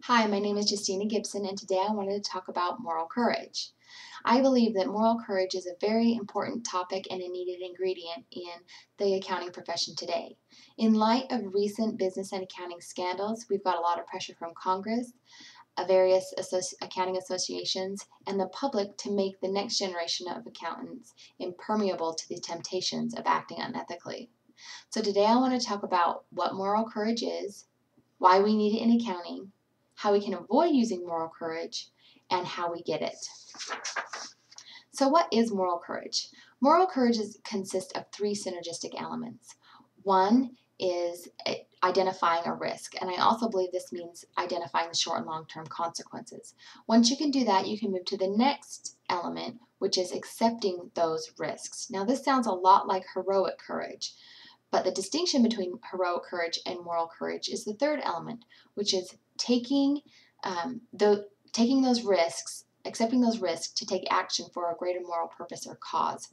Hi, my name is Justina Gibson, and today I wanted to talk about moral courage. I believe that moral courage is a very important topic and a needed ingredient in the accounting profession today. In light of recent business and accounting scandals, we've got a lot of pressure from Congress, various accounting associations, and the public to make the next generation of accountants impermeable to the temptations of acting unethically. So today I want to talk about what moral courage is, why we need it in accounting, how we can avoid using moral courage, and how we get it. So what is moral courage? Moral courage consists of three synergistic elements. One is identifying a risk, and I also believe this means identifying the short and long-term consequences. Once you can do that, you can move to the next element, which is accepting those risks. Now this sounds a lot like heroic courage, but the distinction between heroic courage and moral courage is the third element, which is taking those risks, accepting those risks to take action for a greater moral purpose or cause.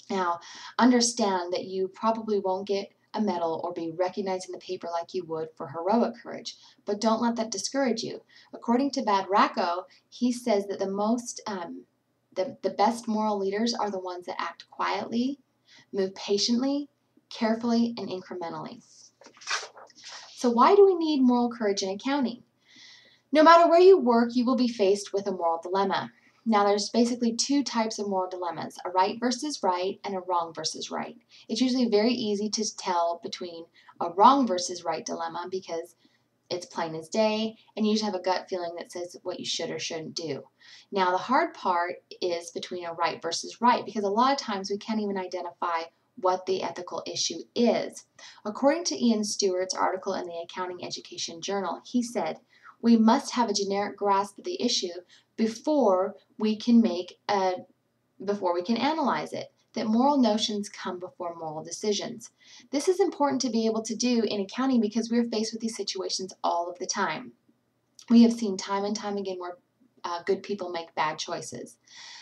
Now, understand that you probably won't get a medal or be recognized in the paper like you would for heroic courage, but don't let that discourage you. According to Bad Racco, he says that the best moral leaders are the ones that act quietly, move patiently, carefully, and incrementally. So why do we need moral courage in accounting? No matter where you work, you will be faced with a moral dilemma. Now there's basically two types of moral dilemmas, a right versus right and a wrong versus right. It's usually very easy to tell between a wrong versus right dilemma because it's plain as day, and you usually have a gut feeling that says what you should or shouldn't do. Now the hard part is between a right versus right, because a lot of times we can't even identify what the ethical issue is. According to Ian Stewart's article in the Accounting Education Journal, he said, "We must have a generic grasp of the issue before we can analyze it, that moral notions come before moral decisions." This is important to be able to do in accounting because we're faced with these situations all of the time. We have seen time and time again where good people make bad choices.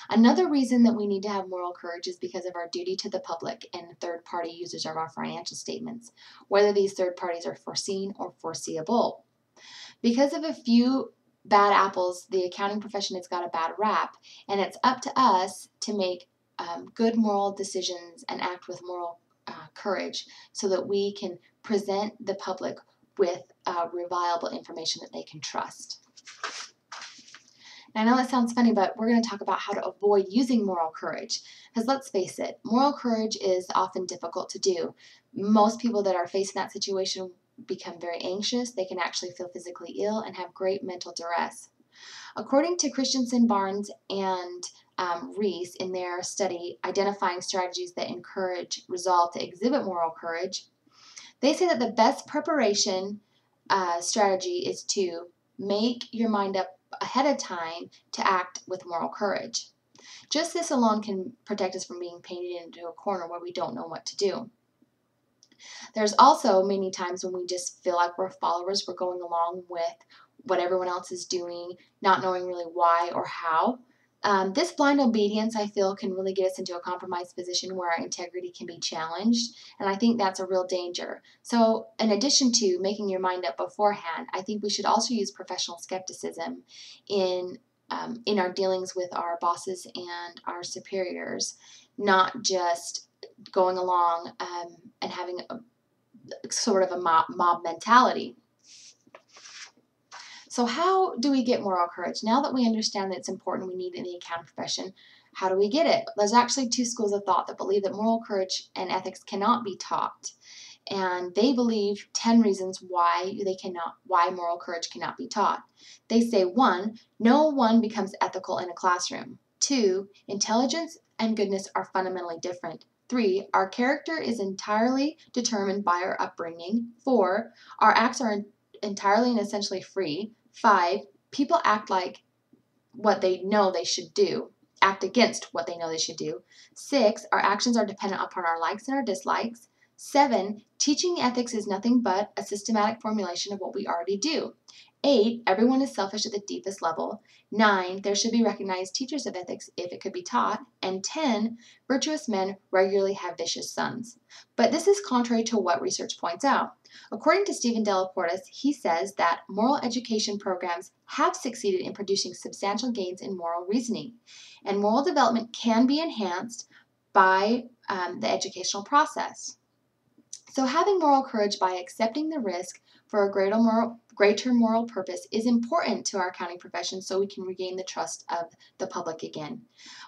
Another reason that we need to have moral courage is because of our duty to the public and third-party users of our financial statements, whether these third parties are foreseen or foreseeable. Because of a few bad apples, the accounting profession has got a bad rap, and it's up to us to make good moral decisions and act with moral courage so that we can present the public with reliable information that they can trust. Now, I know that sounds funny, but we're going to talk about how to avoid using moral courage. Because let's face it, moral courage is often difficult to do. Most people that are facing that situation become very anxious. They can actually feel physically ill and have great mental duress. According to Christensen, Barnes, and Reese in their study identifying strategies that encourage resolve to exhibit moral courage, they say that the best preparation strategy is to make your mind up ahead of time to act with moral courage. Just this alone can protect us from being painted into a corner where we don't know what to do. There's also many times when we just feel like we're followers, we're going along with what everyone else is doing, not knowing really why or how. This blind obedience, I feel, can really get us into a compromised position where our integrity can be challenged, and I think that's a real danger. So in addition to making your mind up beforehand, I think we should also use professional skepticism in our dealings with our bosses and our superiors, not just going along and having sort of a mob mentality. So how do we get moral courage? Now that we understand that it's important, we need it in the accounting profession, how do we get it? There's actually two schools of thought that believe that moral courage and ethics cannot be taught. And they believe 10 reasons why moral courage cannot be taught. They say, 1, no one becomes ethical in a classroom. 2, intelligence and goodness are fundamentally different. 3, our character is entirely determined by our upbringing. 4, our acts are entirely and essentially free. 5, people act like what they know they should do, act against what they know they should do. 6, our actions are dependent upon our likes and our dislikes. 7, teaching ethics is nothing but a systematic formulation of what we already do. 8, everyone is selfish at the deepest level. 9, there should be recognized teachers of ethics if it could be taught. And 10, virtuous men regularly have vicious sons. But this is contrary to what research points out. According to Stephen Delaportas, he says that moral education programs have succeeded in producing substantial gains in moral reasoning, and moral development can be enhanced by the educational process. So having moral courage by accepting the risk for a greater moral purpose is important to our accounting profession so we can regain the trust of the public again.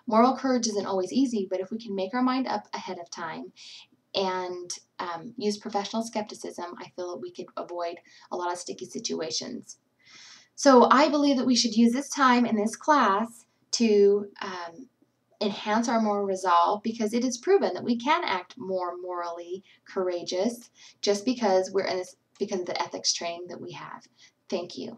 Moral courage isn't always easy, but if we can make our mind up ahead of time and use professional skepticism, I feel that we could avoid a lot of sticky situations. So I believe that we should use this time in this class to enhance our moral resolve, because it is proven that we can act more morally courageous just because we're in this, because of the ethics training that we have. Thank you.